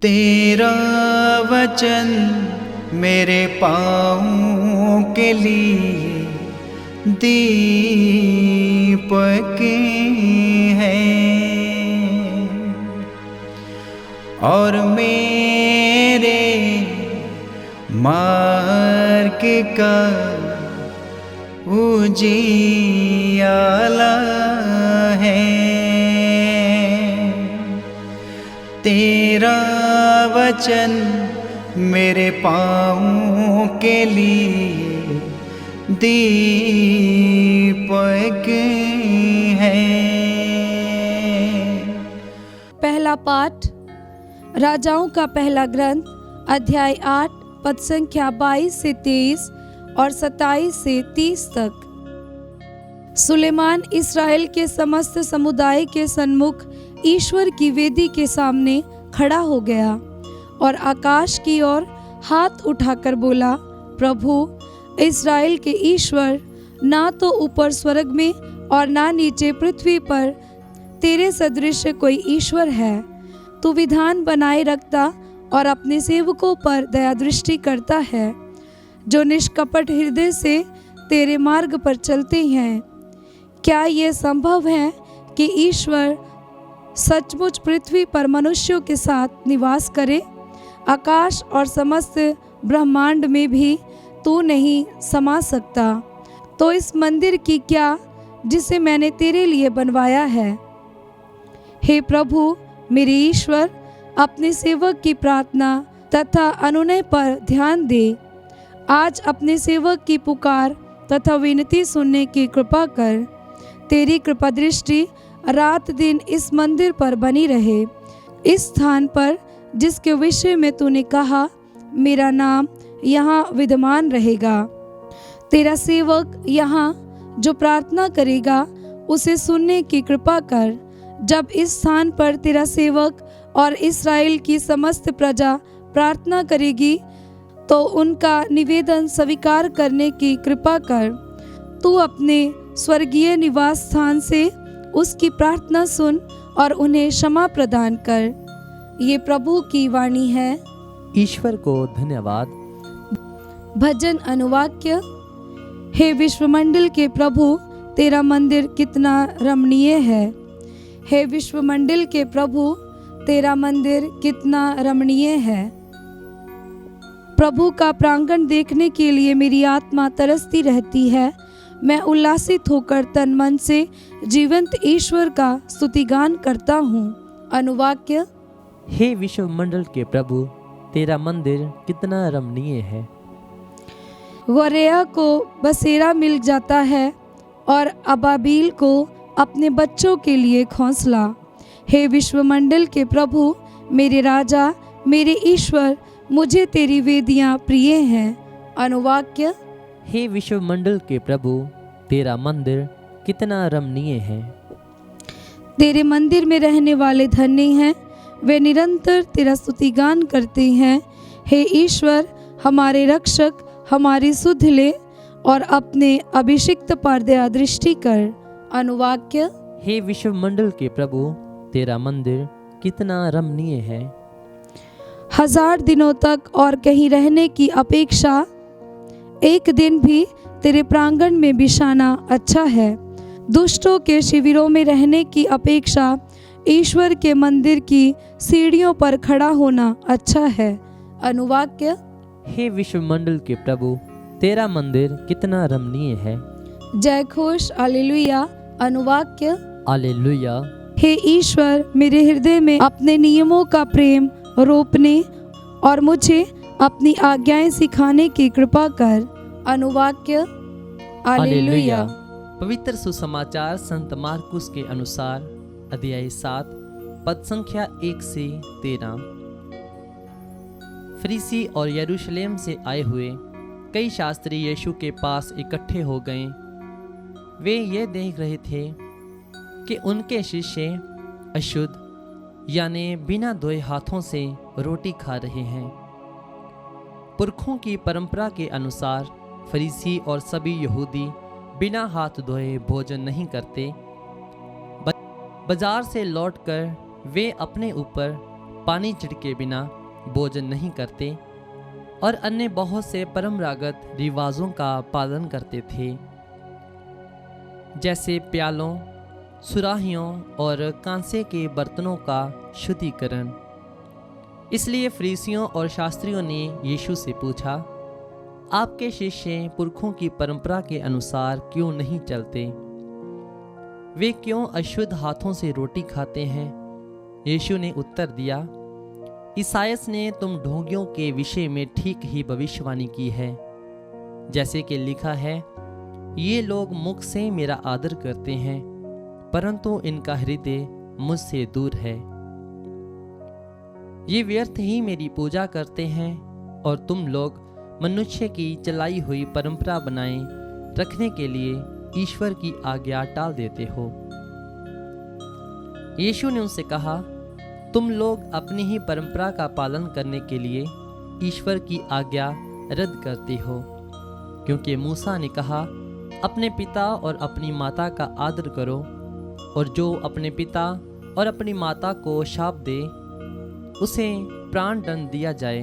तेरा वचन मेरे पाँवों के लिए दीपक है और मेरे मार्ग का उजियाला है। तेरा वचन मेरे पाँवों के लिए दीपक है। पहला पाठ राजाओं का पहला ग्रंथ अध्याय 8 पद संख्या 22 से 23 और 27 से 30 तक। सुलेमान इस्राएल के समस्त समुदाय के सन्मुख ईश्वर की वेदी के सामने खड़ा हो गया और आकाश की ओर हाथ उठाकर बोला, प्रभु इस्राएल के ईश्वर, ना तो ऊपर स्वर्ग में और ना नीचे पृथ्वी पर तेरे सदृश कोई ईश्वर है। तू विधान बनाए रखता और अपने सेवकों पर दया दृष्टि करता है, जो निष्कपट हृदय से तेरे मार्ग पर चलते हैं। क्या ये संभव है कि ईश्वर सचमुच पृथ्वी पर मनुष्यों के साथ निवास करे? आकाश और समस्त ब्रह्मांड में भी तू नहीं समा सकता, तो इस मंदिर की क्या जिसे मैंने तेरे लिए बनवाया है। हे प्रभु मेरे ईश्वर, अपने सेवक की प्रार्थना तथा अनुनय पर ध्यान दे। आज अपने सेवक की पुकार तथा विनती सुनने की कृपा कर। तेरी कृपा दृष्टि रात दिन इस मंदिर पर बनी रहे, इस स्थान पर जिसके विषय में तूने कहा, मेरा नाम यहाँ विद्यमान रहेगा। तेरा सेवक यहाँ जो प्रार्थना करेगा उसे सुनने की कृपा कर। जब इस स्थान पर तेरा सेवक और इस्राएल की समस्त प्रजा प्रार्थना करेगी तो उनका निवेदन स्वीकार करने की कृपा कर। तू अपने स्वर्गीय निवास स्थान से उसकी प्रार्थना सुन और उन्हें क्षमा प्रदान कर। ये प्रभु की वाणी है। ईश्वर को धन्यवाद। भजन अनुवाक्य। हे विश्वमंडल के प्रभु, तेरा मंदिर कितना रमणीय है। हे विश्वमंडल के प्रभु, तेरा मंदिर कितना रमणीय है। प्रभु का प्रांगण देखने के लिए मेरी आत्मा तरसती रहती है। मैं उल्लासित होकर तन मन से जीवंत ईश्वर का स्तुतिगान करता हूँ। अनुवाक्य। हे विश्वमंडल के प्रभु, तेरा मंदिर कितना रमणीय है। गोरेया को बसेरा मिल जाता है और अबाबील को अपने बच्चों के लिए घोंसला। हे विश्वमंडल के प्रभु मेरे राजा, मेरे ईश्वर, मुझे तेरी वेदियाँ प्रिय हैं। अनुवाक्य। हे विश्वमंडल के प्रभु, तेरा मंदिर कितना रमणीय है। तेरे मंदिर में रहने वाले धन्य हैं, वे निरंतर तेरा स्तुतिगान करते हैं। हे ईश्वर, हमारे रक्षक, हमारी सुध ले और अपने अभिषिक्त पर दया दृष्टि कर। अनुवाक्य। हे विश्वमंडल के प्रभु, तेरा मंदिर कितना रमणीय है। 1000 दिनों तक और कहीं रहने की अपेक्षा एक दिन भी तेरे प्रांगण में बिछाना अच्छा है। दुष्टों के शिविरों में रहने की अपेक्षा ईश्वर के मंदिर की सीढ़ियों पर खड़ा होना अच्छा है। अनुवाक्य। हे विश्वमंडल के प्रभु, तेरा मंदिर कितना रमणीय है। जय घोष हालेलुया। अनुवाक्य। हालेलुया। हे ईश्वर, मेरे हृदय में अपने नियमों का प्रेम रोपने और मुझे अपनी आज्ञाएं सिखाने की कृपा कर। अनुवाक्य। हालेलुया। पवित्र सुसमाचार संत मार्कुस के अनुसार अध्याय 7 पद संख्या 1 से 13। फरीसी और यरूशलेम से आए हुए कई शास्त्री यीशु के पास इकट्ठे हो गए। वे ये देख रहे थे कि उनके शिष्य अशुद्ध यानी बिना धोए हाथों से रोटी खा रहे हैं। पुरखों की परंपरा के अनुसार फरीसी और सभी यहूदी बिना हाथ धोए भोजन नहीं करते। बाजार से लौटकर वे अपने ऊपर पानी छिड़के बिना भोजन नहीं करते और अन्य बहुत से परंपरागत रिवाजों का पालन करते थे, जैसे प्यालों, सुराहियों और कांसे के बर्तनों का शुद्धिकरण। इसलिए फरीसियों और शास्त्रियों ने यीशु से पूछा, आपके शिष्य पुरखों की परंपरा के अनुसार क्यों नहीं चलते? वे क्यों अशुद्ध हाथों से रोटी खाते हैं? यीशु ने उत्तर दिया, ईसायास ने तुम ढोंगियों के विषय में ठीक ही भविष्यवाणी की है, जैसे कि लिखा है, ये लोग मुख से मेरा आदर करते हैं, परंतु इनका हृदय मुझसे दूर है। ये व्यर्थ ही मेरी पूजा करते हैं और तुम लोग मनुष्य की चलाई हुई परंपरा बनाए रखने के लिए ईश्वर की आज्ञा टाल देते हो। यीशु ने उनसे कहा, तुम लोग अपनी ही परंपरा का पालन करने के लिए ईश्वर की आज्ञा रद्द करते हो, क्योंकि मूसा ने कहा, अपने पिता और अपनी माता का आदर करो, और जो अपने पिता और अपनी माता को शाप दे उसे प्राण दंड दिया जाए।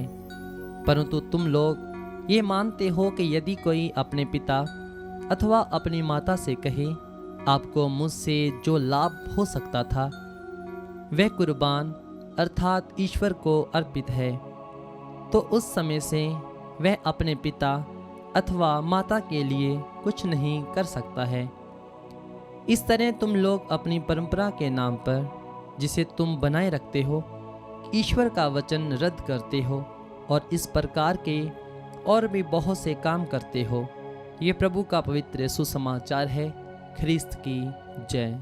परंतु तुम लोग ये मानते हो कि यदि कोई अपने पिता अथवा अपनी माता से कहे, आपको मुझसे जो लाभ हो सकता था वह कुर्बान अर्थात ईश्वर को अर्पित है, तो उस समय से वह अपने पिता अथवा माता के लिए कुछ नहीं कर सकता है। इस तरह तुम लोग अपनी परंपरा के नाम पर, जिसे तुम बनाए रखते हो, ईश्वर का वचन रद्द करते हो और इस प्रकार के और भी बहुत से काम करते हो। ये प्रभु का पवित्र सुसमाचार है। ख्रिस्त की जय।